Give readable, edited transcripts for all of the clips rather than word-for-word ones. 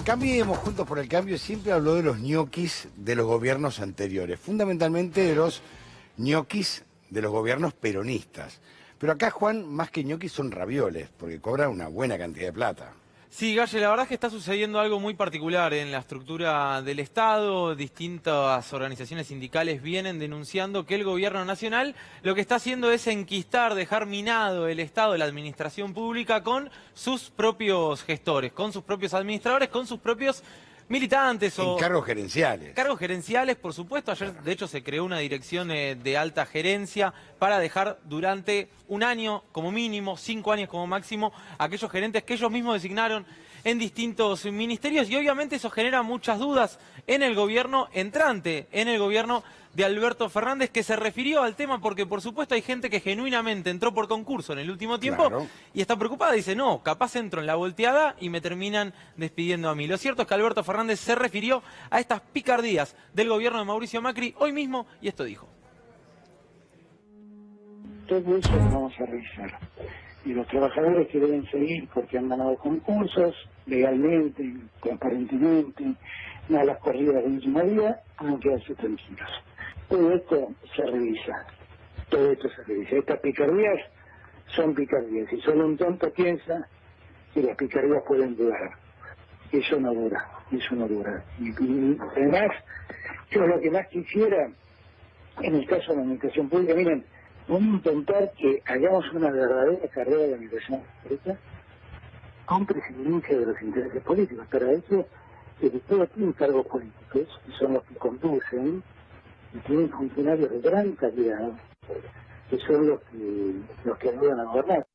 Cambiemos Juntos por el Cambio siempre habló de los ñoquis de los gobiernos anteriores, fundamentalmente de los ñoquis de los gobiernos peronistas. Pero acá, Juan, más que ñoquis son ravioles, porque cobran una buena cantidad de plata. Sí, Galle, la verdad es que está sucediendo algo muy particular en la estructura del Estado. Distintas organizaciones sindicales vienen denunciando que el gobierno nacional lo que está haciendo es enquistar, dejar minado el Estado, la administración pública, con sus propios gestores, con sus propios administradores, con sus propios militantes o cargos gerenciales. Cargos gerenciales, por supuesto. Ayer, de hecho, se creó una dirección de alta gerencia para dejar durante un año como mínimo, 5 años como máximo, a aquellos gerentes que ellos mismos designaron en distintos ministerios. Y obviamente eso genera muchas dudas en el gobierno entrante, en el gobierno de Alberto Fernández, que se refirió al tema porque, por supuesto, hay gente que genuinamente entró por concurso en el último tiempo y está preocupada. Dice, no, capaz entro en la volteada y me terminan despidiendo a mí. Lo cierto es que Alberto Fernández se refirió a estas picardías del gobierno de Mauricio Macri hoy mismo y esto dijo. Todo eso lo vamos a revisar. Y los trabajadores que deben seguir porque han ganado concursos, legalmente, transparentemente, no a las corridas del último día, han quedarse tranquilos. Todo esto se revisa. Todo esto se revisa. Estas picardías son picardías. Y solo un tonto piensa que las picardías pueden durar. Eso no dura. Eso no dura. Y además, yo lo que más quisiera, en el caso de la administración pública, miren, vamos a intentar que hagamos una verdadera carrera de administración pública con presidencia de los intereses políticos. Para eso, todos tienen cargos políticos, y son los que conducen, y tienen funcionarios de gran calidad, que son los que ayudan a gobernar.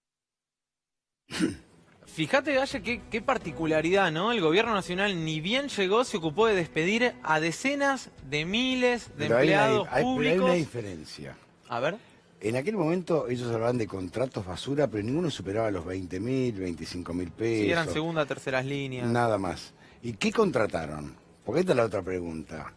Fíjate, Galle, qué particularidad, ¿no? El gobierno nacional ni bien llegó, se ocupó de despedir a decenas de miles de empleados públicos. Pero hay una diferencia. A ver. En aquel momento ellos hablaban de contratos basura, pero ninguno superaba los 20.000, 25.000 pesos. Sí, eran segunda, terceras líneas. Nada más. ¿Y qué contrataron? Porque esta es la otra pregunta.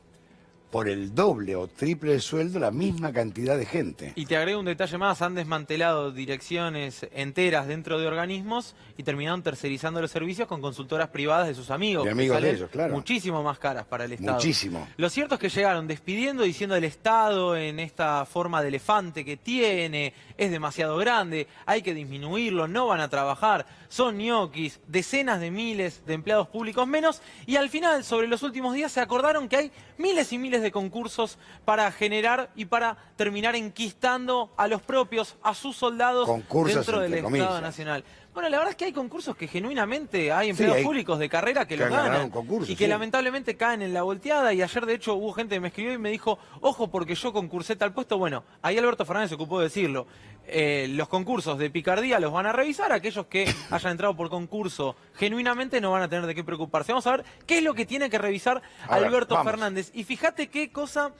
Por el doble o triple de sueldo, la misma cantidad de gente. Y te agrego un detalle más, han desmantelado direcciones enteras dentro de organismos y terminaron tercerizando los servicios con consultoras privadas de sus amigos. De amigos de ellos, claro. Muchísimo más caras para el Estado. Muchísimo. Lo cierto es que llegaron despidiendo, diciendo el Estado en esta forma de elefante que tiene, es demasiado grande, hay que disminuirlo, no van a trabajar, son ñoquis, decenas de miles de empleados públicos menos, y al final, sobre los últimos días, se acordaron que hay miles y miles de concursos para generar y para terminar enquistando a los propios, a sus soldados dentro del Estado Nacional. Bueno, la verdad es que hay concursos que genuinamente hay empleados públicos de carrera que los ganan y que lamentablemente caen en la volteada. Y ayer, de hecho, hubo gente que me escribió y me dijo, ojo, porque yo concursé tal puesto. Bueno, ahí Alberto Fernández se ocupó de decirlo. Los concursos de picardía los van a revisar. Aquellos que hayan entrado por concurso genuinamente no van a tener de qué preocuparse. Vamos a ver qué es lo que tiene que revisar Alberto Fernández. Y fíjate qué cosa...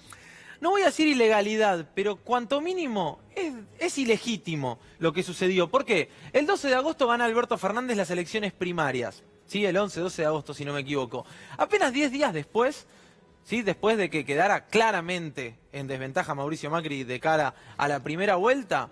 No voy a decir ilegalidad, pero cuanto mínimo es ilegítimo lo que sucedió. ¿Por qué? El 12 de agosto gana Alberto Fernández las elecciones primarias. Sí, el 11-12 de agosto, si no me equivoco. Apenas 10 días después, ¿sí? Después de que quedara claramente en desventaja Mauricio Macri de cara a la primera vuelta,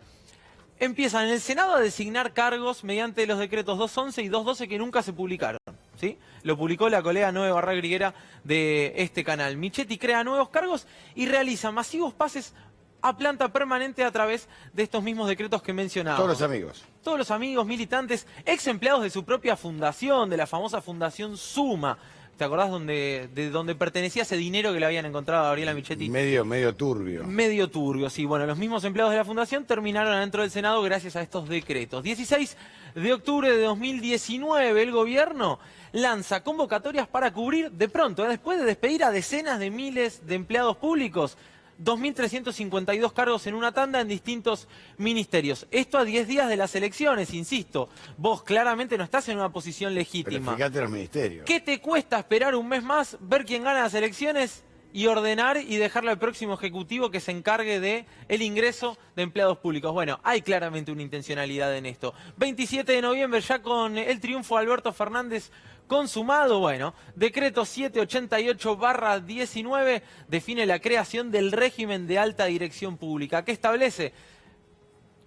empiezan en el Senado a designar cargos mediante los decretos 211 y 212 que nunca se publicaron. ¿Sí? Lo publicó la colega Noé Barragán de este canal. Michetti crea nuevos cargos y realiza masivos pases a planta permanente a través de estos mismos decretos que mencionaba. Todos los amigos. Todos los amigos, militantes, ex empleados de su propia fundación, de la famosa Fundación Suma. ¿Te acordás de dónde pertenecía ese dinero que le habían encontrado a Gabriela Michetti? Medio turbio. Medio turbio, sí. Bueno, los mismos empleados de la Fundación terminaron adentro del Senado gracias a estos decretos. 16 de octubre de 2019, el gobierno lanza convocatorias para cubrir, de pronto, después de despedir a decenas de miles de empleados públicos, 2.352 cargos en una tanda en distintos ministerios. Esto a 10 días de las elecciones, insisto. Vos claramente no estás en una posición legítima. Pero fíjate los ministerios. ¿Qué te cuesta esperar un mes más, ver quién gana las elecciones y ordenar y dejarle al próximo ejecutivo que se encargue de el ingreso de empleados públicos? Bueno, hay claramente una intencionalidad en esto. 27 de noviembre, ya con el triunfo de Alberto Fernández consumado, bueno, decreto 788/19 define la creación del régimen de alta dirección pública, que establece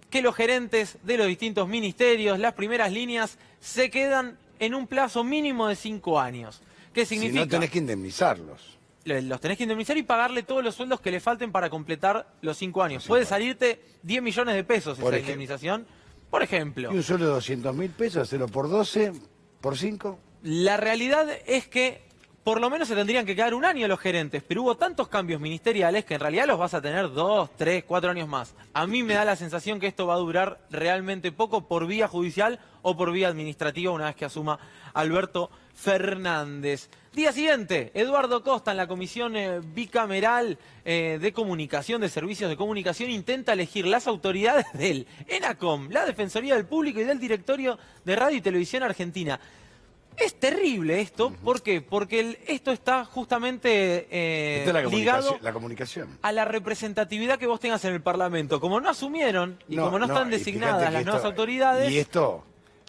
que los gerentes de los distintos ministerios, las primeras líneas, se quedan en un plazo mínimo de 5 años. ¿Qué significa? Si no tenés que indemnizarlos. Los tenés que indemnizar y pagarle todos los sueldos que le falten para completar los 5 años. Puede salirte 10 millones de pesos esa indemnización, por ejemplo. Y un sueldo de 200.000 pesos, hacerlo por 12, por 5. La realidad es que por lo menos se tendrían que quedar un año los gerentes, pero hubo tantos cambios ministeriales que en realidad los vas a tener 2, 3, 4 años más. A mí me da la sensación que esto va a durar realmente poco por vía judicial o por vía administrativa una vez que asuma Alberto Fernández. Día siguiente, Eduardo Costa en la Comisión Bicameral de Comunicación, de Servicios de Comunicación, intenta elegir las autoridades del ENACOM, la Defensoría del Público y del Directorio de Radio y Televisión Argentina. Es terrible esto, ¿por qué? Porque esto está justamente ligado la comunicación. a la representatividad que vos tengas en el Parlamento. Como no asumieron y como no están designadas las nuevas autoridades... Y esto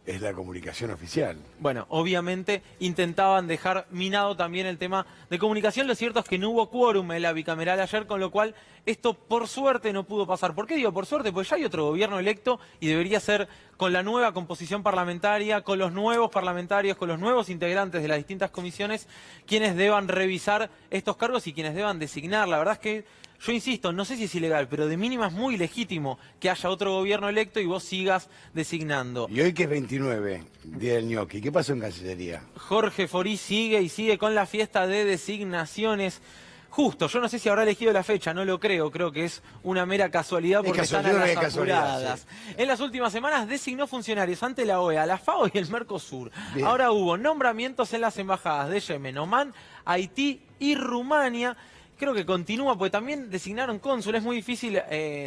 es la comunicación oficial. Bueno, obviamente intentaban dejar minado también el tema de comunicación. Lo cierto es que no hubo quórum en la bicameral ayer, con lo cual esto por suerte no pudo pasar. ¿Por qué digo por suerte? Porque ya hay otro gobierno electo y debería ser con la nueva composición parlamentaria, con los nuevos parlamentarios, con los nuevos integrantes de las distintas comisiones, quienes deban revisar estos cargos y quienes deban designar. La verdad es que yo insisto, no sé si es ilegal, pero de mínima es muy legítimo que haya otro gobierno electo y vos sigas designando. Y hoy que es 29, Día del Ñoqui, ¿qué pasó en Cancillería? Jorge Forís sigue y sigue con la fiesta de designaciones. Justo, yo no sé si habrá elegido la fecha, no lo creo, creo que es una mera casualidad porque están a las apuradas. Sí. En las últimas semanas designó funcionarios ante la OEA, la FAO y el Mercosur. Bien. Ahora hubo nombramientos en las embajadas de Yemen, Omán, Haití y Rumania. Creo que continúa, porque también designaron cónsul. Es muy difícil,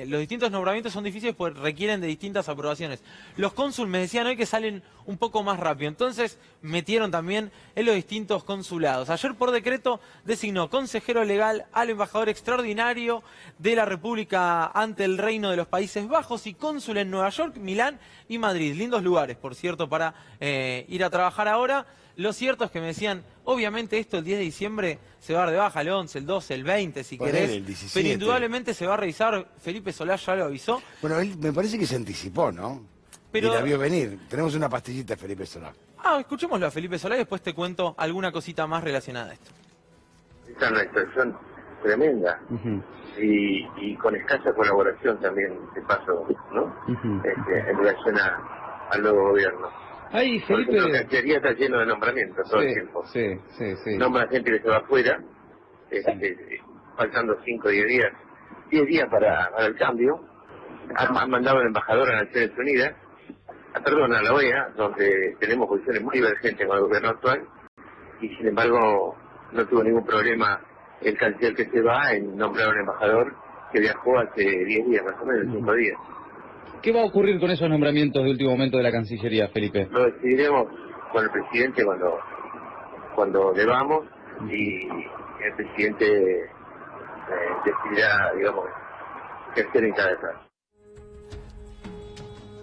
los distintos nombramientos son difíciles porque requieren de distintas aprobaciones. Los cónsul me decían hoy que salen un poco más rápido, entonces metieron también en los distintos consulados. Ayer por decreto designó consejero legal al embajador extraordinario de la República ante el Reino de los Países Bajos y cónsul en Nueva York, Milán y Madrid. Lindos lugares, por cierto, para ir a trabajar ahora. Lo cierto es que me decían, obviamente esto el 10 de diciembre se va a dar de baja, el 11, el 12, el 20, si querés. El 17. Pero indudablemente se va a revisar, Felipe Solá ya lo avisó. Bueno, él me parece que se anticipó, ¿no? Pero... Y la vio venir. Tenemos una pastillita de Felipe Solá. Escuchémoslo a Felipe Solá y después te cuento alguna cosita más relacionada a esto. Esta es una situación tremenda y con escasa colaboración también, de paso, ¿no? En relación al nuevo gobierno. Ay, Felipe... Porque la Cancillería está lleno de nombramientos todo el tiempo. Sí. Nombra gente que se va afuera, faltando 5 o 10 días. 10 días para el cambio. Han mandado al embajador a Naciones Unidas, a la OEA, donde tenemos posiciones muy divergentes con el gobierno actual, y sin embargo no tuvo ningún problema el canciller que se va en nombrar a un embajador que viajó hace 10 días, más o menos, 5 días. ¿Qué va a ocurrir con esos nombramientos de último momento de la Cancillería, Felipe? Lo decidiremos con el presidente cuando debamos, y el presidente decidirá, digamos, qué hacer en cada caso.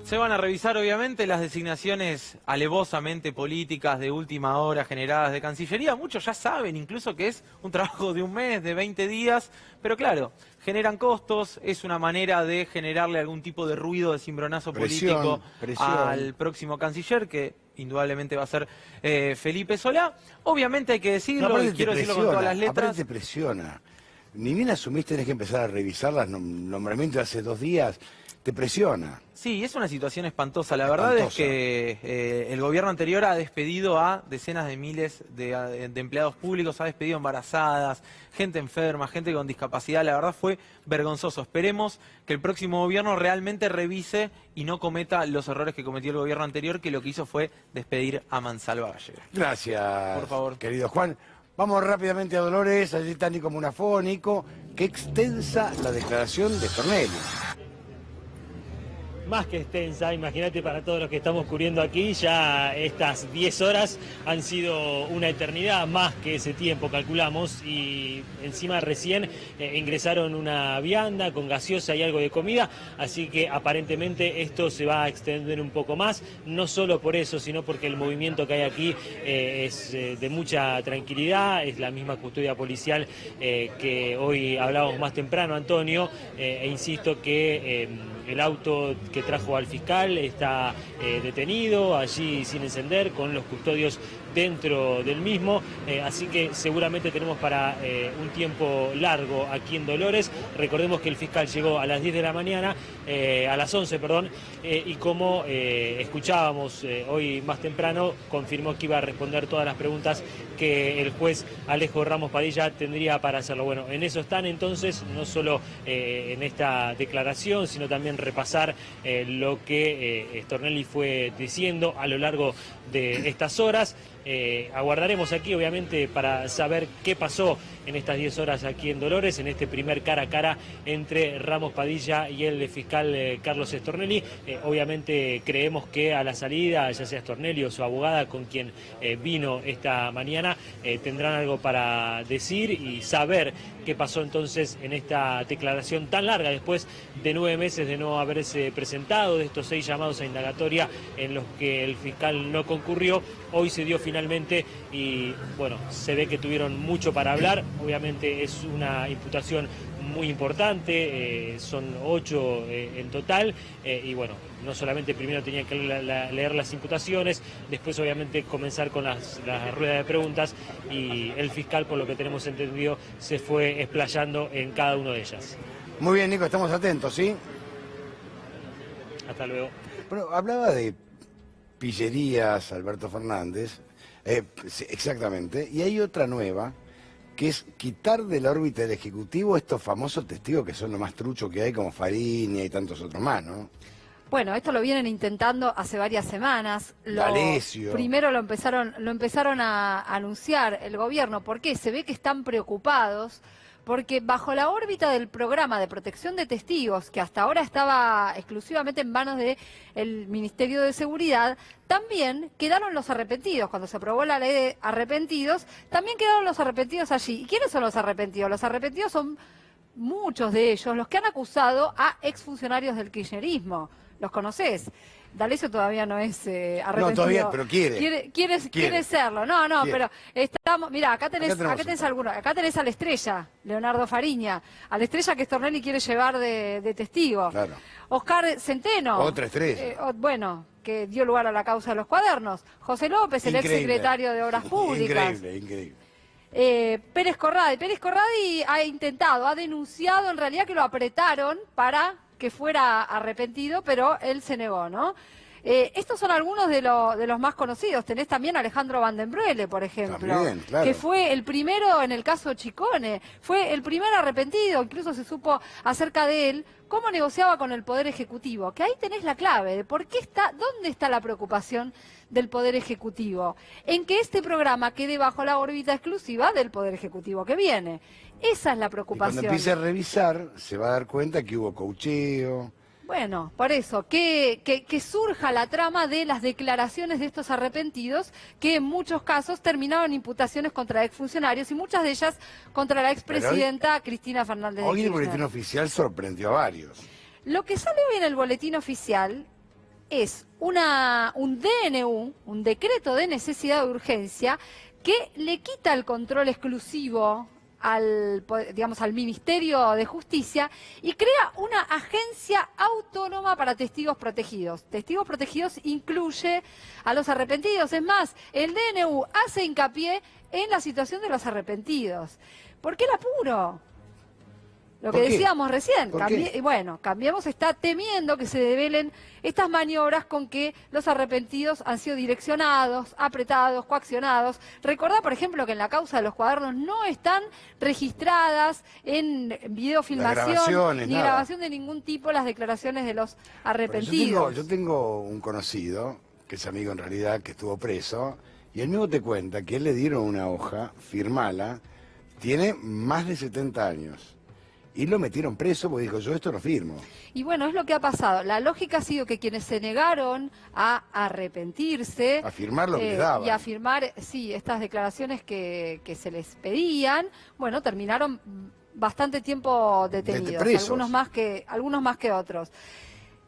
Se van a revisar, obviamente, las designaciones alevosamente políticas de última hora generadas de Cancillería. Muchos ya saben incluso que es un trabajo de un mes, de 20 días, pero claro, generan costos, es una manera de generarle algún tipo de ruido, de cimbronazo político al próximo canciller, que indudablemente va a ser Felipe Solá. Obviamente hay que decirlo, y quiero decirlo con todas las letras. Aparte te presiona. Ni bien asumiste, tenés que empezar a revisar los nombramientos de hace 2 días. Te presiona. Sí, es una situación espantosa. La verdad es que el gobierno anterior ha despedido a decenas de miles de empleados públicos, ha despedido embarazadas, gente enferma, gente con discapacidad. La verdad fue vergonzoso. Esperemos que el próximo gobierno realmente revise y no cometa los errores que cometió el gobierno anterior, que lo que hizo fue despedir a Mansalva Gallego. Gracias, por favor, querido Juan. Vamos rápidamente a Dolores. Allí está Nico Munafó. Nico, qué extensa la declaración de Stornelli. Más que extensa, imagínate, para todos los que estamos cubriendo aquí, ya estas 10 horas han sido una eternidad, más que ese tiempo calculamos, y encima recién ingresaron una vianda con gaseosa y algo de comida, así que aparentemente esto se va a extender un poco más, no solo por eso, sino porque el movimiento que hay aquí es de mucha tranquilidad, es la misma custodia policial que hoy hablábamos más temprano, Antonio, e insisto que el auto que trajo al fiscal está detenido allí sin encender, con los custodios dentro del mismo, así que seguramente tenemos para un tiempo largo aquí en Dolores. Recordemos que el fiscal llegó a las 10 de la mañana, a las 11, perdón, y como escuchábamos hoy más temprano, confirmó que iba a responder todas las preguntas que el juez Alejo Ramos Padilla tendría para hacerlo. Bueno, en eso están entonces, no solo en esta declaración, sino también repasar lo que Stornelli fue diciendo a lo largo de estas horas. Aguardaremos aquí, obviamente, para saber qué pasó en estas 10 horas aquí en Dolores, en este primer cara a cara entre Ramos Padilla y el fiscal Carlos Stornelli. Obviamente creemos que a la salida, ya sea Stornelli o su abogada con quien vino esta mañana, tendrán algo para decir y saber qué pasó entonces en esta declaración tan larga, después de 9 meses de no haberse presentado, de estos 6 llamados a indagatoria en los que el fiscal no concurrió. Hoy se dio finalmente y bueno, se ve que tuvieron mucho para hablar. Obviamente es una imputación muy importante, son 8 en total, y bueno, no solamente primero tenían que leer las imputaciones, después obviamente comenzar con la rueda de preguntas, y el fiscal, por lo que tenemos entendido, se fue explayando en cada una de ellas. Muy bien, Nico, estamos atentos, ¿sí? Hasta luego. Bueno, hablaba de pillerías, Alberto Fernández, sí, exactamente, y hay otra nueva, que es quitar de la órbita del Ejecutivo estos famosos testigos que son lo más trucho que hay, como Fariña y tantos otros más, ¿no? Bueno, esto lo vienen intentando hace varias semanas. D'Alessio. Primero lo empezaron a anunciar el gobierno, porque se ve que están preocupados, porque bajo la órbita del programa de protección de testigos, que hasta ahora estaba exclusivamente en manos del Ministerio de Seguridad, también quedaron los arrepentidos. Cuando se aprobó la ley de arrepentidos, también quedaron los arrepentidos allí. ¿Y quiénes son los arrepentidos? Los arrepentidos son muchos de ellos los que han acusado a exfuncionarios del kirchnerismo. ¿Los conocés? D'Alessio todavía no es arrepentido. No, todavía, pero quiere. Quiere serlo. No, Quiere. pero estamos... Mirá, acá tenés algunos. Acá tenés a la estrella, Leonardo Fariña. A la estrella que Stornelli quiere llevar de testigo. Claro. Oscar Centeno. Otra estrella. Bueno, que dio lugar a la causa de los cuadernos. José López, el exsecretario de Obras Públicas. Increíble. Pérez Corradi. Pérez Corradi ha denunciado en realidad que lo apretaron para que fuera arrepentido, pero él se negó, ¿no? Estos son algunos de los más conocidos. Tenés también a Alejandro Van den Broele, por ejemplo, también, claro, que fue el primero en el caso Chicone, fue el primer arrepentido, incluso se supo acerca de él cómo negociaba con el Poder Ejecutivo, que ahí tenés la clave de dónde está la preocupación del Poder Ejecutivo, en que este programa quede bajo la órbita exclusiva del Poder Ejecutivo que viene. Esa es la preocupación. Y cuando empiece a revisar, se va a dar cuenta que hubo coacheo. Bueno, por eso, que surja la trama de las declaraciones de estos arrepentidos, que en muchos casos terminaron imputaciones contra exfuncionarios y muchas de ellas contra la expresidenta Cristina Fernández de Kirchner. Hoy el boletín oficial sorprendió a varios. Lo que sale hoy en el boletín oficial es un DNU, un decreto de necesidad de urgencia, que le quita el control exclusivo al Ministerio de Justicia y crea una agencia autónoma para testigos protegidos. Testigos protegidos incluye a los arrepentidos. Es más, el DNU hace hincapié en la situación de los arrepentidos. ¿Por qué el apuro? Lo que decíamos recién, Cambiemos está temiendo que se develen estas maniobras con que los arrepentidos han sido direccionados, apretados, coaccionados. Recordá, por ejemplo, que en la causa de los cuadernos no están registradas en videofilmación ni grabación de ningún tipo las declaraciones de los arrepentidos. Yo tengo un conocido, que es amigo en realidad, que estuvo preso, y él mismo te cuenta que él le dieron una hoja, firmala, tiene más de 70 años. Y lo metieron preso porque dijo, yo esto no firmo. Y bueno, es lo que ha pasado. La lógica ha sido que quienes se negaron a arrepentirse... A firmar lo que les daban. Y a firmar, sí, estas declaraciones que se les pedían, bueno, terminaron bastante tiempo detenidos. Algunos más que otros.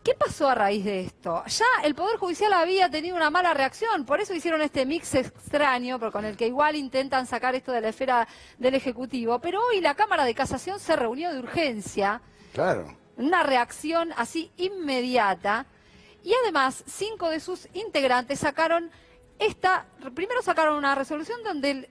¿Qué pasó a raíz de esto? Ya el Poder Judicial había tenido una mala reacción, por eso hicieron este mix extraño, con el que igual intentan sacar esto de la esfera del Ejecutivo, pero hoy la Cámara de Casación se reunió de urgencia, claro, una reacción así inmediata, y además 5 de sus integrantes sacaron primero sacaron una resolución donde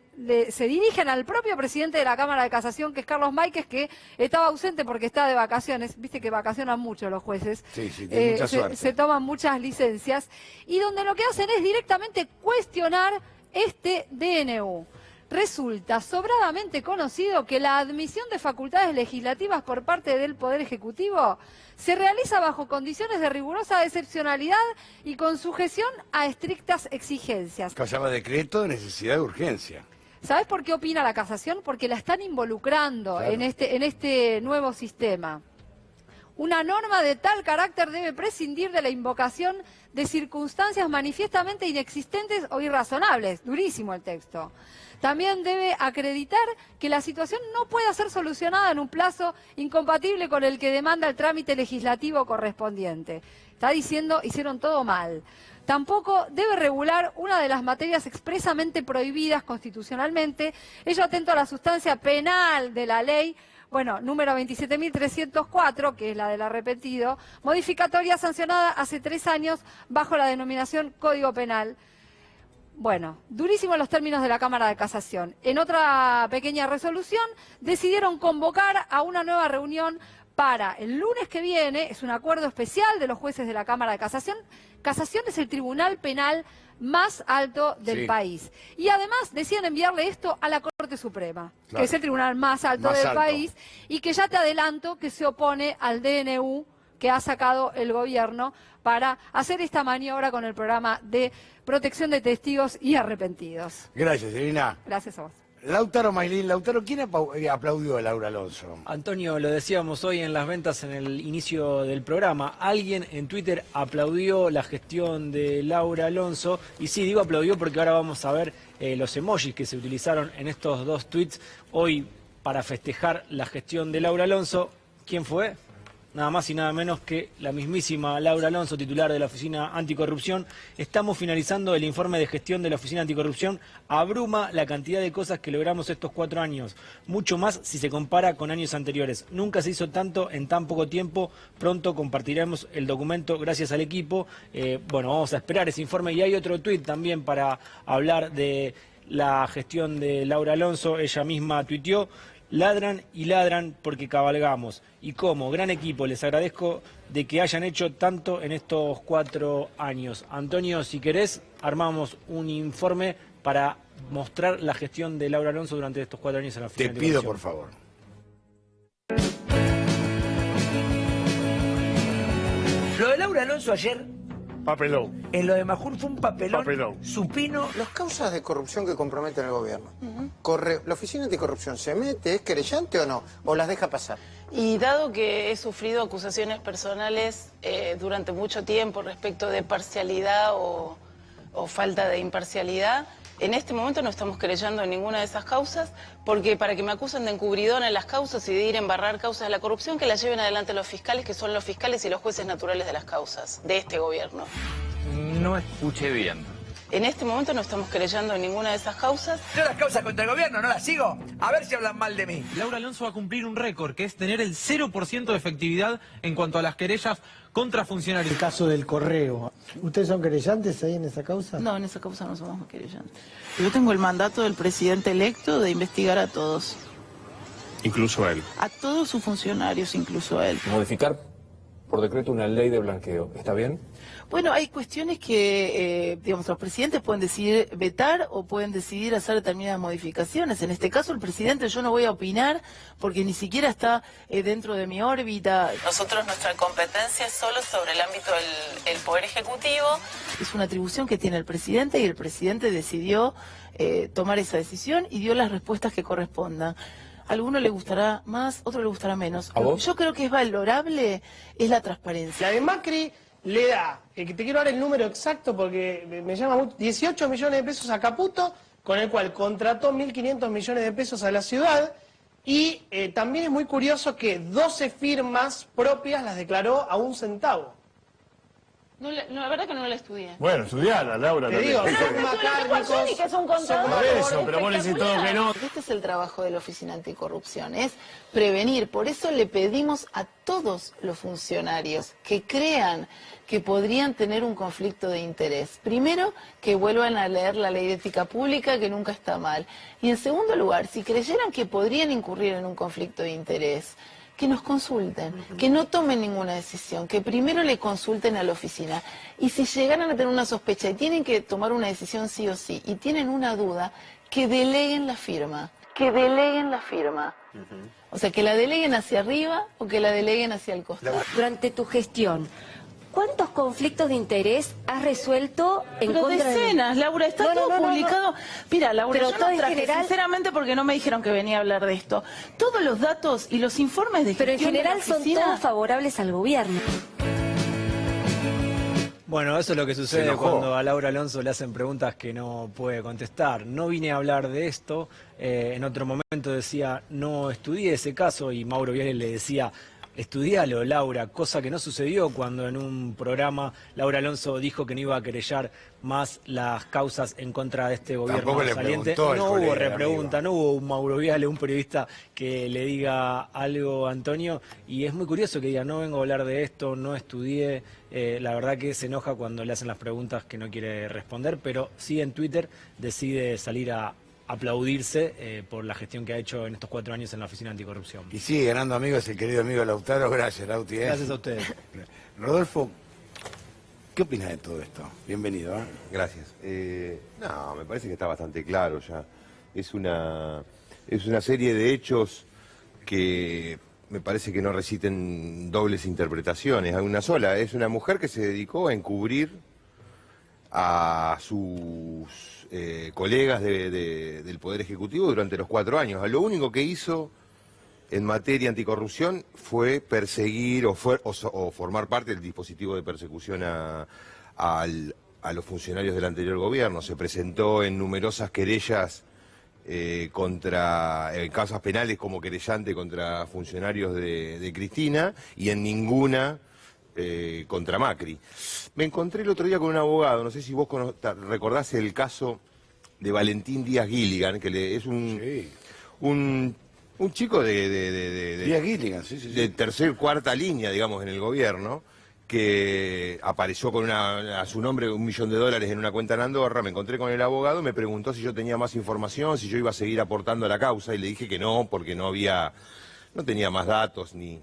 se dirigen al propio presidente de la Cámara de Casación, que es Carlos Máiquez, que estaba ausente porque está de vacaciones. Viste que vacacionan mucho los jueces. Sí, tiene mucha suerte. Se toman muchas licencias. Y donde lo que hacen es directamente cuestionar este DNU. Resulta sobradamente conocido que la admisión de facultades legislativas por parte del Poder Ejecutivo se realiza bajo condiciones de rigurosa excepcionalidad y con sujeción a estrictas exigencias. Que se llama decreto de necesidad de urgencia. ¿Sabes por qué opina la Casación? Porque la están involucrando en este nuevo sistema. Una norma de tal carácter debe prescindir de la invocación de circunstancias manifiestamente inexistentes o irrazonables. Durísimo el texto. También debe acreditar que la situación no pueda ser solucionada en un plazo incompatible con el que demanda el trámite legislativo correspondiente. Está diciendo, hicieron todo mal. Tampoco debe regular una de las materias expresamente prohibidas constitucionalmente, ello atento a la sustancia penal de la ley, número 27.304, que es la del arrepentido, modificatoria sancionada hace 3 años bajo la denominación Código Penal. Durísimos los términos de la Cámara de Casación. En otra pequeña resolución decidieron convocar a una nueva reunión para el lunes que viene. Es un acuerdo especial de los jueces de la Cámara de Casación. Casación es el tribunal penal más alto del país. Y además decían enviarle esto a la Corte Suprema, que es el tribunal más alto del país, y que ya te adelanto que se opone al DNU que ha sacado el gobierno para hacer esta maniobra con el programa de protección de testigos y arrepentidos. Gracias, Irina. Gracias a vos. Lautaro Mailín. Lautaro, ¿quién aplaudió a Laura Alonso? Antonio, lo decíamos hoy en las ventas en el inicio del programa. Alguien en Twitter aplaudió la gestión de Laura Alonso. Y sí, digo aplaudió porque ahora vamos a ver los emojis que se utilizaron en estos 2 tweets hoy para festejar la gestión de Laura Alonso. ¿Quién fue? Nada más y nada menos que la mismísima Laura Alonso, titular de la Oficina Anticorrupción. Estamos finalizando el informe de gestión de la Oficina Anticorrupción. Abruma la cantidad de cosas que logramos estos 4 años. Mucho más si se compara con años anteriores. Nunca se hizo tanto en tan poco tiempo. Pronto compartiremos el documento gracias al equipo. Vamos a esperar ese informe. Y hay otro tuit también para hablar de la gestión de Laura Alonso. Ella misma tuiteó: ladran y ladran porque cabalgamos. Y como gran equipo les agradezco de que hayan hecho tanto en estos 4 años. Antonio, si querés, armamos un informe para mostrar la gestión de Laura Alonso durante estos 4 años en la Oficina. Te pido, por favor. Lo de Laura Alonso ayer, papelón. En lo de Majul fue un papelón. Supino. Las causas de corrupción que comprometen al gobierno. ¿La Oficina Anticorrupción se mete, es querellante o no? ¿O las deja pasar? Y dado que he sufrido acusaciones personales durante mucho tiempo respecto de parcialidad o falta de imparcialidad, en este momento no estamos querellando en ninguna de esas causas, porque para que me acusen de encubridona en las causas y de ir a embarrar causas de la corrupción, que las lleven adelante los fiscales, que son los fiscales y los jueces naturales de las causas de este gobierno. No escuché bien. En este momento no estamos querellando en ninguna de esas causas. Yo las causas contra el gobierno no las sigo. A ver si hablan mal de mí. Laura Alonso va a cumplir un récord, que es tener el 0% de efectividad en cuanto a las querellas contra funcionarios. El caso del correo. ¿Ustedes son querellantes ahí en esa causa? No, en esa causa no somos querellantes. Yo tengo el mandato del presidente electo de investigar a todos. Incluso a él. A todos sus funcionarios, incluso a él. Modificar por decreto una ley de blanqueo, ¿está bien? Bueno, hay cuestiones que, los presidentes pueden decidir vetar o pueden decidir hacer determinadas modificaciones. En este caso, el presidente, yo no voy a opinar porque ni siquiera está dentro de mi órbita. Nosotros, nuestra competencia es solo sobre el ámbito del Poder Ejecutivo. Es una atribución que tiene el presidente y el presidente decidió tomar esa decisión y dio las respuestas que correspondan. A alguno le gustará más, a otro le gustará menos. ¿A vos? Yo creo que es valorable es la transparencia. La de Macri le da, que te quiero dar el número exacto porque me llama mucho, 18 millones de pesos a Caputo, con el cual contrató 1.500 millones de pesos a la ciudad, y también es muy curioso que 12 firmas propias las declaró a 1 centavo. No, la verdad que no la estudié. Bueno, estudiala, Laura. Te digo, también. son macárnicos. Que es un contador. Por eso, pero vos decís todo que no. Este es el trabajo de la Oficina Anticorrupción, es prevenir. Por eso le pedimos a todos los funcionarios que crean que podrían tener un conflicto de interés. Primero, que vuelvan a leer la ley de ética pública, que nunca está mal. Y en segundo lugar, si creyeran que podrían incurrir en un conflicto de interés, que nos consulten, que no tomen ninguna decisión, que primero le consulten a la oficina. Y si llegaran a tener una sospecha y tienen que tomar una decisión sí o sí, y tienen una duda, que deleguen la firma. Que deleguen la firma. O sea, que la deleguen hacia arriba o que la deleguen hacia el costado. Durante tu gestión, ¿cuántos conflictos de interés has resuelto en Pero contra decenas, Laura, está todo publicado. Mira, Laura, pero yo todo no en traje, general, sinceramente, porque no me dijeron que venía a hablar de esto. Todos los datos y los informes de pero en gestión de la general son oficina- todos favorables al gobierno. Bueno, eso es lo que Se sucede enojó. cuando a Laura Alonso le hacen preguntas que no puede contestar. No vine a hablar de esto. En otro momento decía, no estudié ese caso, y Mauro Viale le decía, estudialo, Laura, cosa que no sucedió cuando en un programa Laura Alonso dijo que no iba a querellar más las causas en contra de este gobierno Tampoco le saliente. preguntó el No hubo colega, repregunta, amigo. no hubo un Mauro Viale, un periodista que le diga algo a Antonio, y es muy curioso que diga, no vengo a hablar de esto, no estudié. La verdad que se enoja cuando le hacen las preguntas que no quiere responder, pero sí en Twitter decide salir a aplaudirse por la gestión que ha hecho en estos 4 años en la Oficina Anticorrupción. Y sigue ganando amigos el querido amigo Lautaro. Gracias, Lauti. Gracias a ustedes. Rodolfo, ¿qué opinas de todo esto? Bienvenido. Gracias. No, me parece que está bastante claro ya. Es una serie de hechos que me parece que no reciten dobles interpretaciones. Hay una sola. Es una mujer que se dedicó a encubrir a sus colegas del Poder Ejecutivo durante los 4 años. Lo único que hizo en materia anticorrupción fue perseguir o formar parte del dispositivo de persecución a los funcionarios del anterior gobierno. Se presentó en numerosas querellas en causas penales como querellante contra funcionarios de Cristina, y en ninguna contra Macri. Me encontré el otro día con un abogado, no sé si vos recordás el caso de Valentín Díaz Gilligan, que es un chico Díaz Gilligan, sí. de cuarta línea, digamos, en el gobierno, que apareció con a su nombre $1 millón en una cuenta en Andorra. Me encontré con el abogado, me preguntó si yo tenía más información, si yo iba a seguir aportando a la causa, y le dije que no, porque no tenía más datos ni...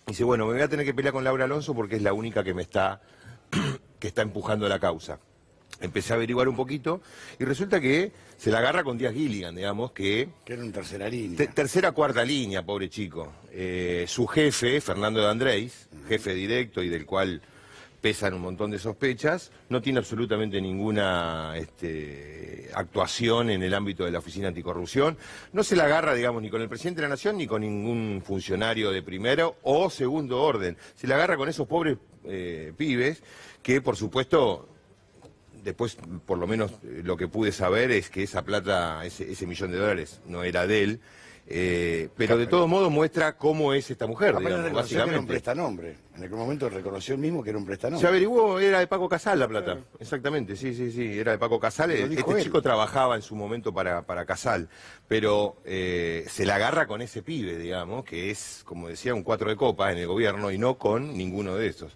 Dice, bueno, me voy a tener que pelear con Laura Alonso porque es la única que está empujando la causa. Empecé a averiguar un poquito y resulta que se la agarra con Díaz Gilligan, digamos, que era en tercera línea. Tercera, cuarta línea, pobre chico. Su jefe, Fernando de Andrés, jefe directo y del cual pesan un montón de sospechas, no tiene absolutamente ninguna actuación en el ámbito de la Oficina Anticorrupción. No se la agarra, digamos, ni con el presidente de la Nación ni con ningún funcionario de primero o segundo orden. Se la agarra con esos pobres pibes que, por supuesto, después, por lo menos lo que pude saber es que esa plata, ese $1 millón no era de él. Pero de todos modos muestra cómo es esta mujer, Apenas digamos, reconoció que era un básicamente. prestanombre. En aquel momento reconoció él mismo que era un prestanombre. Se averiguó, era de Paco Casal la plata. Exactamente, sí, era de Paco Casal. Lo dijo Este él. chico trabajaba en su momento para Casal, pero se la agarra con ese pibe, digamos, que es, como decía, un 4 de copa en el gobierno y no con ninguno de estos.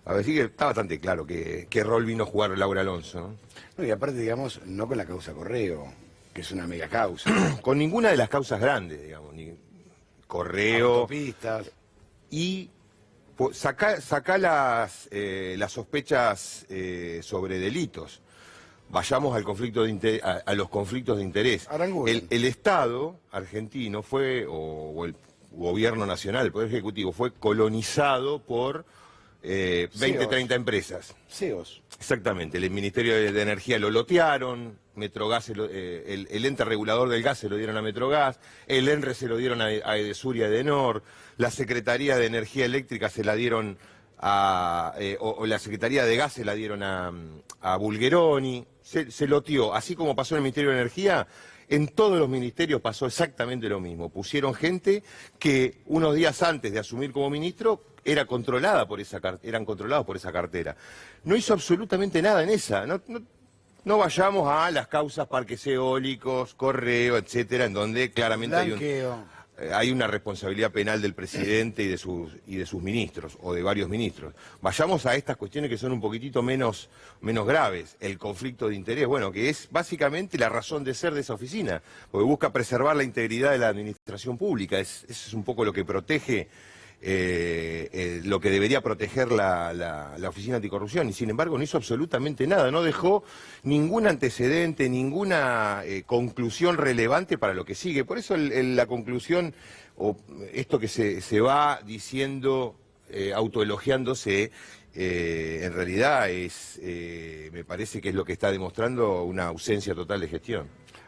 Así que está bastante claro qué rol vino a jugar Laura Alonso, ¿no? No, y aparte, digamos, no con la causa Correo, que es una mega causa. Con ninguna de las causas grandes, digamos, ni Correo. Autopistas. Y saca las sospechas sobre delitos. Vayamos al conflicto de a los conflictos de interés. El Estado argentino fue, o el gobierno nacional, el Poder Ejecutivo, fue colonizado por 20, 30 empresas. CEOs. Exactamente. El Ministerio de Energía lo lotearon, Metrogas, el ente regulador del gas se lo dieron a Metrogas, el ENRE se lo dieron a Edesur y a Edenor, la Secretaría de Energía Eléctrica se la dieron o la Secretaría de Gas se la dieron a Bulgeroni, se loteó, así como pasó en el Ministerio de Energía. En todos los ministerios pasó exactamente lo mismo. Pusieron gente que unos días antes de asumir como ministro eran controlados por esa cartera. No hizo absolutamente nada en esa. No vayamos a las causas parques eólicos, Correo, etcétera, en donde claramente hay una responsabilidad penal del presidente y de sus ministros, o de varios ministros. Vayamos a estas cuestiones que son un poquitito menos graves. El conflicto de interés, bueno, que es básicamente la razón de ser de esa oficina, porque busca preservar la integridad de la administración pública. Eso es un poco lo que protege, lo que debería proteger la Oficina Anticorrupción, y sin embargo no hizo absolutamente nada, no dejó ningún antecedente, ninguna conclusión relevante para lo que sigue. Por eso la conclusión, o esto que se va diciendo, autoelogiándose, en realidad me parece que es lo que está demostrando una ausencia total de gestión.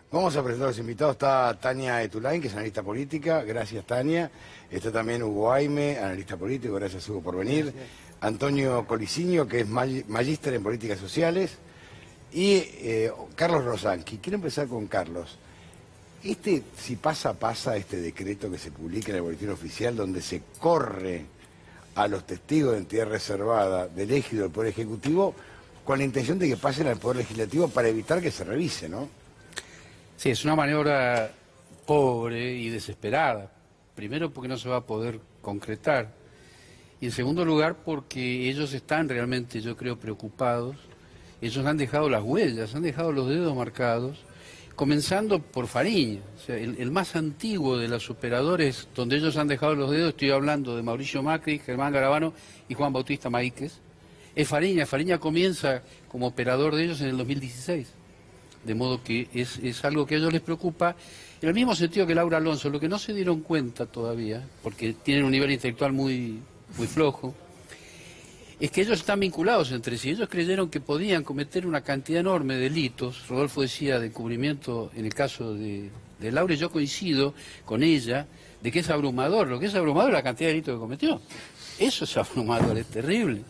Vamos a presentar a los invitados. Está Tania Etulain, que es analista política. Gracias, Tania. Está también Hugo Aime, analista político. Gracias, Hugo, por venir. Gracias. Antonio Colicinio, que es magíster en políticas sociales. Y Carlos Rosanqui. Quiero empezar con Carlos. Si pasa este decreto que se publica en el boletín oficial, donde se corre a los testigos de entidad reservada del ejido del Poder Ejecutivo, con la intención de que pasen al Poder Legislativo para evitar que se revise, ¿no? Sí, es una maniobra pobre y desesperada. Primero porque no se va a poder concretar. Y en segundo lugar porque ellos están realmente, yo creo, preocupados. Ellos han dejado las huellas, han dejado los dedos marcados, comenzando por Fariña. O sea, el más antiguo de los operadores donde ellos han dejado los dedos, estoy hablando de Mauricio Macri, Germán Garabano y Juan Bautista Maíquez, es Fariña. Fariña comienza como operador de ellos en el 2016. De modo que es algo que a ellos les preocupa, en el mismo sentido que Laura Alonso. Lo que no se dieron cuenta todavía, porque tienen un nivel intelectual muy flojo, es que ellos están vinculados entre sí. Ellos creyeron que podían cometer una cantidad enorme de delitos. Rodolfo decía de encubrimiento en el caso de Laura, y yo coincido con ella, de que es abrumador. Lo que es abrumador es la cantidad de delitos que cometió. Eso es abrumador, es terrible.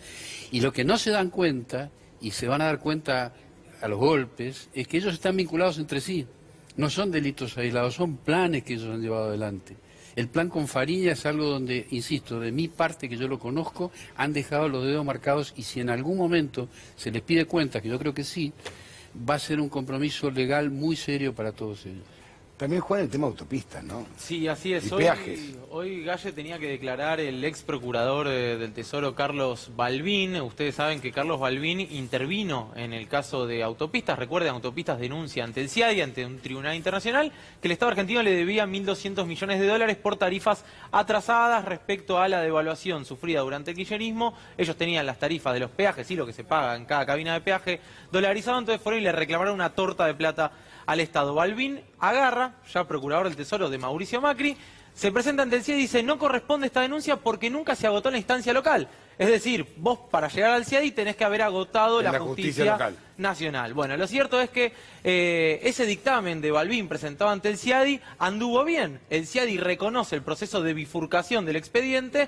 Y lo que no se dan cuenta, y se van a dar cuenta a los golpes, es que ellos están vinculados entre sí. No son delitos aislados, son planes que ellos han llevado adelante. El plan con Fariña es algo donde, insisto, de mi parte, que yo lo conozco, han dejado los dedos marcados, y si en algún momento se les pide cuenta, que yo creo que sí, va a ser un compromiso legal muy serio para todos ellos. También juega el tema autopistas, ¿no? Sí, así es. Y peajes. Hoy Galle tenía que declarar el ex procurador del Tesoro, Carlos Balbín. Ustedes saben que Carlos Balbín intervino en el caso de Autopistas. Recuerden, Autopistas denuncia ante el CIADI, ante un tribunal internacional, que el Estado argentino le debía 1.200 millones de dólares por tarifas atrasadas respecto a la devaluación sufrida durante el kirchnerismo. Ellos tenían las tarifas de los peajes, sí, lo que se paga en cada cabina de peaje, dolarizado. Entonces fueron y le reclamaron una torta de plata al Estado. Balbín agarra, ya procurador del Tesoro de Mauricio Macri, se presenta ante el CIADI y dice: no corresponde esta denuncia porque nunca se agotó en la instancia local. Es decir, vos para llegar al CIADI tenés que haber agotado la justicia local nacional. Bueno, lo cierto es que ese dictamen de Balbín presentado ante el CIADI anduvo bien. El CIADI reconoce el proceso de bifurcación del expediente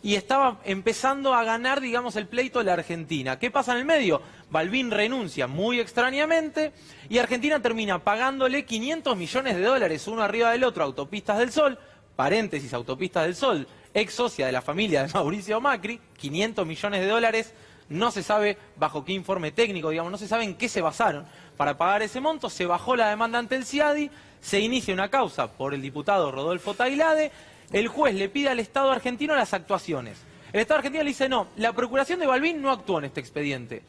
y estaba empezando a ganar, digamos, el pleito de la Argentina. ¿Qué pasa en el medio? Balbín renuncia muy extrañamente y Argentina termina pagándole 500 millones de dólares, uno arriba del otro, a Autopistas del Sol, paréntesis, Autopistas del Sol, ex socia de la familia de Mauricio Macri, 500 millones de dólares, no se sabe bajo qué informe técnico, digamos, no se sabe en qué se basaron para pagar ese monto. Se bajó la demanda ante el CIADI, se inicia una causa por el diputado Rodolfo Tailade. El juez le pide al Estado argentino las actuaciones. El Estado argentino le dice: no, la procuración de Balbín no actuó en este expediente.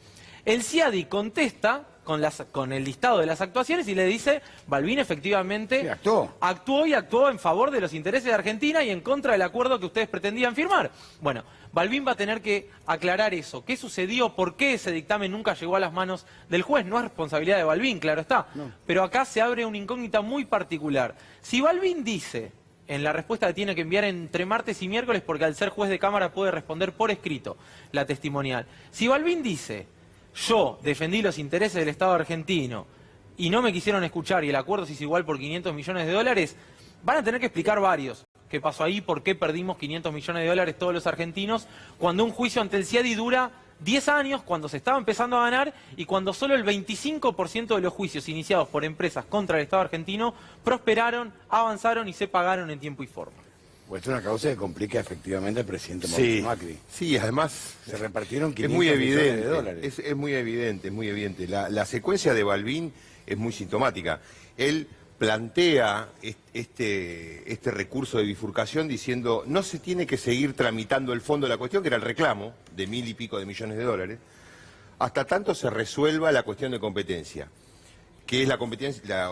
El CIADI contesta con el listado de las actuaciones y le dice: Balbín efectivamente sí, actuó en favor de los intereses de Argentina y en contra del acuerdo que ustedes pretendían firmar. Bueno, Balbín va a tener que aclarar eso. ¿Qué sucedió? ¿Por qué ese dictamen nunca llegó a las manos del juez? No es responsabilidad de Balbín, claro está. No. Pero acá se abre una incógnita muy particular. Si Balbín dice en la respuesta que tiene que enviar entre martes y miércoles, porque al ser juez de Cámara puede responder por escrito la testimonial. Si Balbín dice: yo defendí los intereses del Estado argentino y no me quisieron escuchar y el acuerdo se hizo igual por 500 millones de dólares, van a tener que explicar varios qué pasó ahí, por qué perdimos 500 millones de dólares todos los argentinos, cuando un juicio ante el CIADI dura 10 años, cuando se estaba empezando a ganar y cuando solo el 25% de los juicios iniciados por empresas contra el Estado argentino prosperaron, avanzaron y se pagaron en tiempo y forma. Pues es una causa que complica efectivamente al presidente Mauricio Macri. Sí, además se repartieron 500 es muy evidente, millones de dólares. es muy evidente, es muy evidente. La secuencia de Balbín es muy sintomática. Él plantea este recurso de bifurcación diciendo no se tiene que seguir tramitando el fondo de la cuestión, que era el reclamo de 1.000 y pico de millones de dólares, hasta tanto se resuelva la cuestión de competencia, que es la competencia,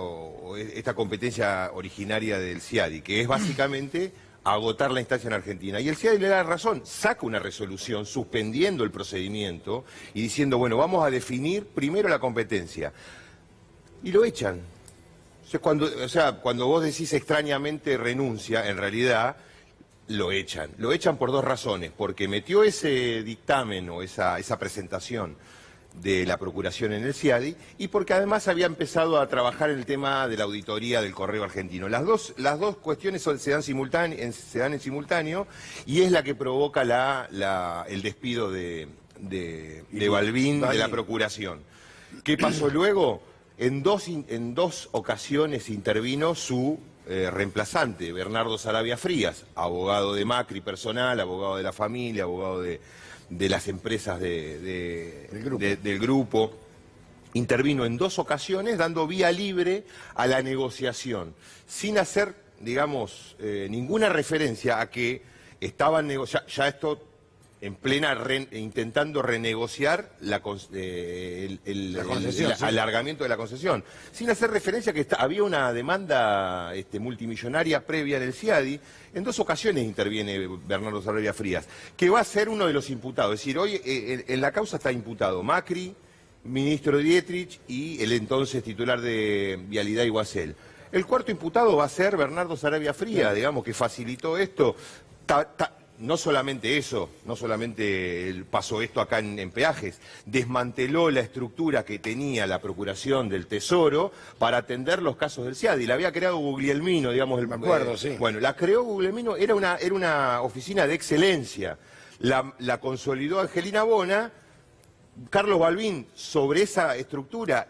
esta competencia originaria del CIADI, que es básicamente agotar la instancia en Argentina. Y el CIADI le da razón, saca una resolución suspendiendo el procedimiento y diciendo, bueno, vamos a definir primero la competencia. Y lo echan. Cuando vos decís extrañamente renuncia, en realidad lo echan. Lo echan por dos razones, porque metió ese dictamen o esa presentación de la Procuración en el CIADI y porque además había empezado a trabajar en el tema de la auditoría del Correo Argentino. Las dos cuestiones se dan en simultáneo y es la que provoca el despido de Balbín de la Procuración. ¿Qué pasó luego? En dos ocasiones intervino su reemplazante, Bernardo Saravia Frías, abogado de Macri personal, abogado de la familia, abogado de las empresas del grupo. Intervino en dos ocasiones dando vía libre a la negociación, sin hacer, digamos, ninguna referencia a que estaban ya esto en plena intentando renegociar el alargamiento de la concesión, sin hacer referencia a que había una demanda multimillonaria previa en el CIADI. En dos ocasiones interviene Bernardo Saravia Frías, que va a ser uno de los imputados. Es decir, hoy en la causa está imputado Macri, ministro Dietrich y el entonces titular de Vialidad Iguacel. El cuarto imputado va a ser Bernardo Saravia Frías, digamos, que facilitó esto. No solamente eso, no solamente pasó esto acá en Peajes, desmanteló la estructura que tenía la Procuración del Tesoro para atender los casos del CIADI. La había creado Guglielmino, digamos. Me acuerdo, sí. Bueno, la creó Guglielmino, era una oficina de excelencia. La consolidó Angelina Bona. Carlos Balbín, sobre esa estructura,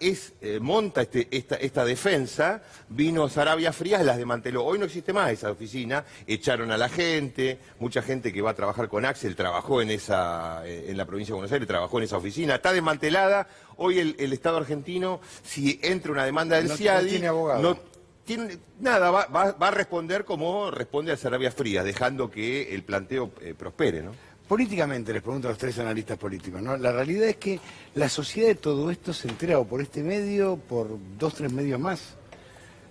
monta esta defensa, vino Saravia Frías, las desmanteló. Hoy no existe más esa oficina, echaron a la gente, mucha gente que va a trabajar con Axel trabajó en la provincia de Buenos Aires, trabajó en esa oficina, está desmantelada. Hoy el Estado argentino, si entra una demanda del CIADI, no tiene abogado. No tiene nada, va a responder como responde a Saravia Frías, dejando que el planteo prospere, ¿no? Políticamente, les pregunto a los tres analistas políticos, ¿no? La realidad es que la sociedad de todo esto se entera o por este medio, por 2, 3 medios más.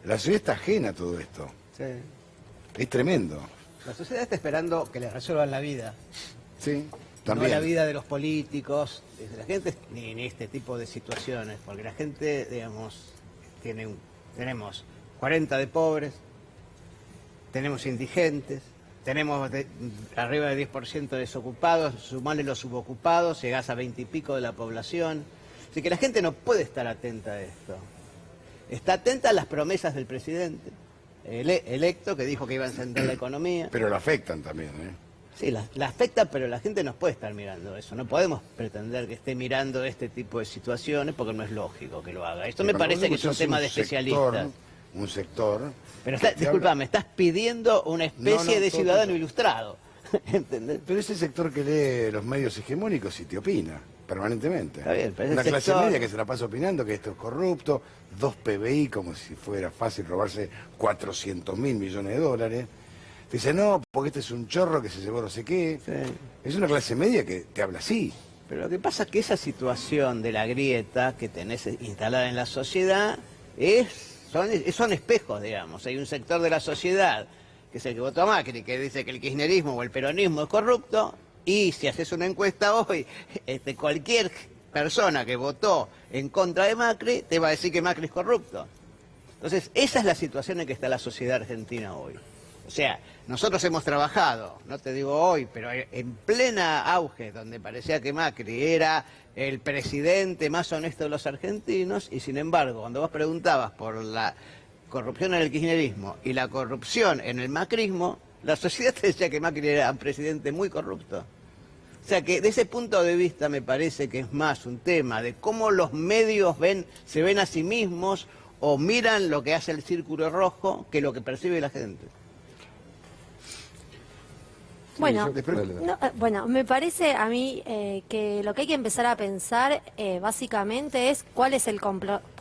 La sociedad está ajena a todo esto. Sí. Es tremendo. La sociedad está esperando que le resuelvan la vida. Sí, también. No la vida de los políticos, de la gente, ni en este tipo de situaciones, porque la gente, digamos, tenemos 40 de pobres, tenemos indigentes, tenemos arriba del 10% de desocupados, sumarle los subocupados, llegás a 20 y pico de la población. Así que la gente no puede estar atenta a esto. Está atenta a las promesas del presidente electo, que dijo que iba a encender la economía. Pero lo afectan también, ¿eh? Sí, la afecta, pero la gente no puede estar mirando eso. No podemos pretender que esté mirando este tipo de situaciones porque no es lógico que lo haga. Esto me parece que es un tema de especialistas. Un sector... Pero disculpame, estás pidiendo una especie de ciudadano ilustrado. ¿Entendés? Pero ese sector que lee los medios hegemónicos y te opina permanentemente. Está bien, pero una clase media que se la pasa opinando que esto es corrupto, 2 PBI como si fuera fácil robarse 400.000 millones de dólares. Te dice, no, porque este es un chorro que se llevó no sé qué. Sí. Es una clase media que te habla así. Pero lo que pasa es que esa situación de la grieta que tenés instalada en la sociedad son espejos, digamos. Hay un sector de la sociedad, que es el que votó a Macri, que dice que el kirchnerismo o el peronismo es corrupto, y si haces una encuesta hoy, cualquier persona que votó en contra de Macri te va a decir que Macri es corrupto. Entonces, esa es la situación en que está la sociedad argentina hoy. O sea, nosotros hemos trabajado, no te digo hoy, pero en plena auge, donde parecía que Macri era el presidente más honesto de los argentinos, y sin embargo, cuando vos preguntabas por la corrupción en el kirchnerismo y la corrupción en el macrismo, la sociedad te decía que Macri era un presidente muy corrupto. O sea que de ese punto de vista me parece que es más un tema de cómo los medios se ven a sí mismos o miran lo que hace el círculo rojo que lo que percibe la gente. Bueno, bueno, me parece a mí que lo que hay que empezar a pensar básicamente es cuál es el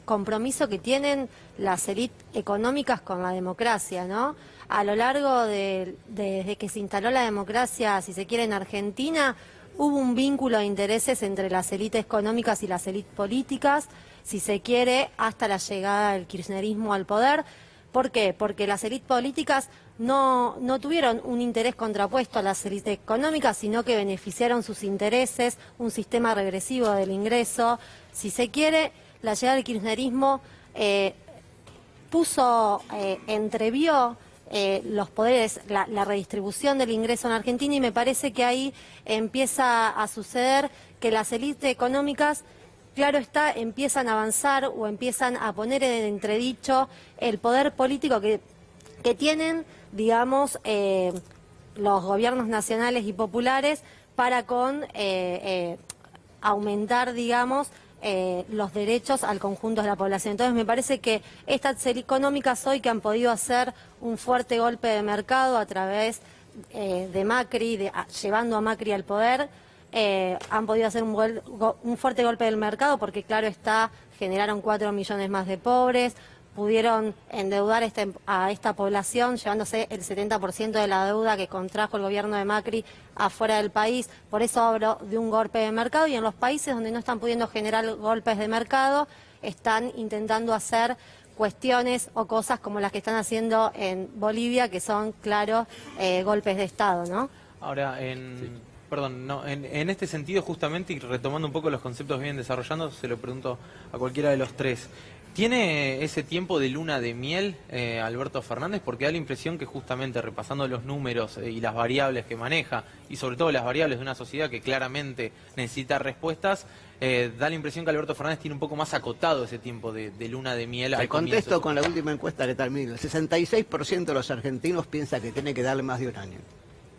compromiso que tienen las élites económicas con la democracia, ¿no? A lo largo desde que se instaló la democracia, si se quiere, en Argentina, hubo un vínculo de intereses entre las élites económicas y las élites políticas, si se quiere, hasta la llegada del kirchnerismo al poder. ¿Por qué? Porque las élites políticas no tuvieron un interés contrapuesto a las élites económicas, sino que beneficiaron sus intereses, un sistema regresivo del ingreso. Si se quiere, la llegada del kirchnerismo entrevió los poderes, la redistribución del ingreso en Argentina, y me parece que ahí empieza a suceder que las élites económicas, claro está, empiezan a avanzar o empiezan a poner en entredicho el poder político que tienen, digamos, los gobiernos nacionales y populares para aumentar, digamos, los derechos al conjunto de la población. Entonces me parece que estas élites económicas hoy, que han podido hacer un fuerte golpe de mercado a través de Macri, llevando a Macri al poder, han podido hacer un fuerte golpe del mercado porque, claro está, generaron 4 millones más de pobres, pudieron endeudar a esta población, llevándose el 70% de la deuda que contrajo el gobierno de Macri afuera del país. Por eso hablo de un golpe de mercado, y en los países donde no están pudiendo generar golpes de mercado, están intentando hacer cuestiones o cosas como las que están haciendo en Bolivia, que son, claro, golpes de Estado, ¿no? Ahora, perdón, no, en este sentido, justamente, y retomando un poco los conceptos bien desarrollando, se lo pregunto a cualquiera de los tres. ¿Tiene ese tiempo de luna de miel Alberto Fernández? Porque da la impresión que, justamente repasando los números y las variables que maneja, y sobre todo las variables de una sociedad que claramente necesita respuestas, da la impresión que Alberto Fernández tiene un poco más acotado ese tiempo de luna de miel. Te contesto con la última encuesta que termina. El 66% de los argentinos piensa que tiene que darle más de un año.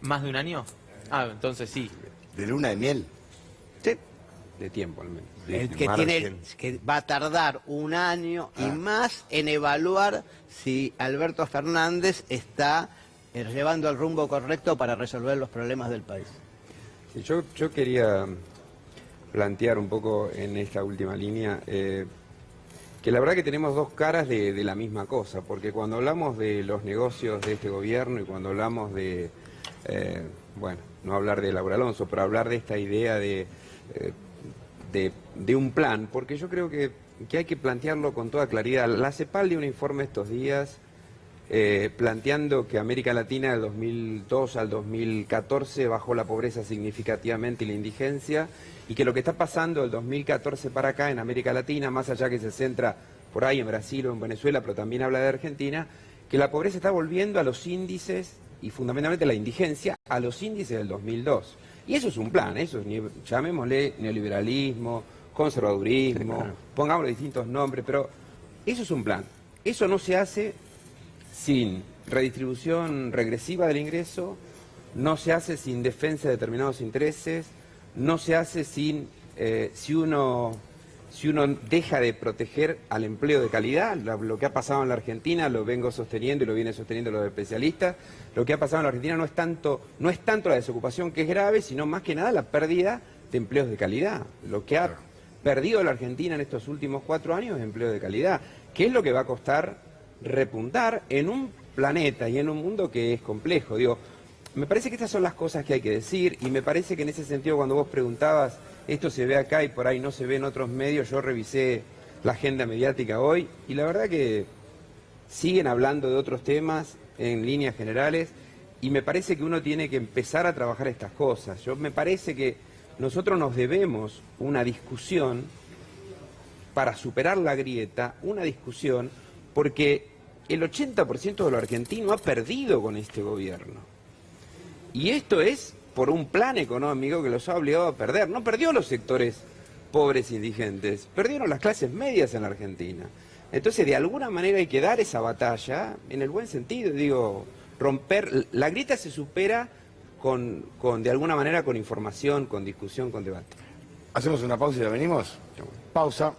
¿Más de un año? Ah, entonces sí. ¿De luna de miel? Sí. De tiempo al menos. El que va a tardar un año y más en evaluar si Alberto Fernández está llevando el rumbo correcto para resolver los problemas del país. Sí, yo quería plantear un poco en esta última línea que la verdad que tenemos dos caras de la misma cosa, porque cuando hablamos de los negocios de este gobierno y cuando hablamos de, bueno, no hablar de Laura Alonso, pero hablar de esta idea de un plan, porque yo creo que hay que plantearlo con toda claridad. La CEPAL dio un informe estos días planteando que América Latina del 2002 al 2014 bajó la pobreza significativamente y la indigencia, y que lo que está pasando del 2014 para acá en América Latina, más allá que se centra por ahí en Brasil o en Venezuela, pero también habla de Argentina, que la pobreza está volviendo a los índices, y fundamentalmente la indigencia, a los índices del 2002. Y eso es un plan, eso es, llamémosle neoliberalismo, conservadurismo, sí, claro, pongámosle distintos nombres, pero eso es un plan. Eso no se hace sin redistribución regresiva del ingreso, no se hace sin defensa de determinados intereses, no se hace sin, si uno deja de proteger al empleo de calidad. Lo que ha pasado en la Argentina, lo vengo sosteniendo y lo viene sosteniendo los especialistas, lo que ha pasado en la Argentina no es tanto la desocupación, que es grave, sino más que nada la pérdida de empleos de calidad. Lo que ha perdido la Argentina en estos últimos 4 años es empleo de calidad, que es lo que va a costar repuntar en un planeta y en un mundo que es complejo. Digo, me parece que estas son las cosas que hay que decir, y me parece que en ese sentido, cuando vos preguntabas, esto se ve acá y por ahí no se ve en otros medios, yo revisé la agenda mediática hoy, y la verdad que siguen hablando de otros temas en líneas generales, y me parece que uno tiene que empezar a trabajar estas cosas. Me parece que nosotros nos debemos una discusión para superar la grieta, una discusión, porque el 80% de lo argentino ha perdido con este gobierno. Y esto es por un plan económico que los ha obligado a perder. No perdió los sectores pobres e indigentes, perdieron las clases medias en la Argentina. Entonces, de alguna manera hay que dar esa batalla, en el buen sentido, digo, romper. La grieta se supera de alguna manera con información, con discusión, con debate. Hacemos una pausa y ya venimos. Pausa.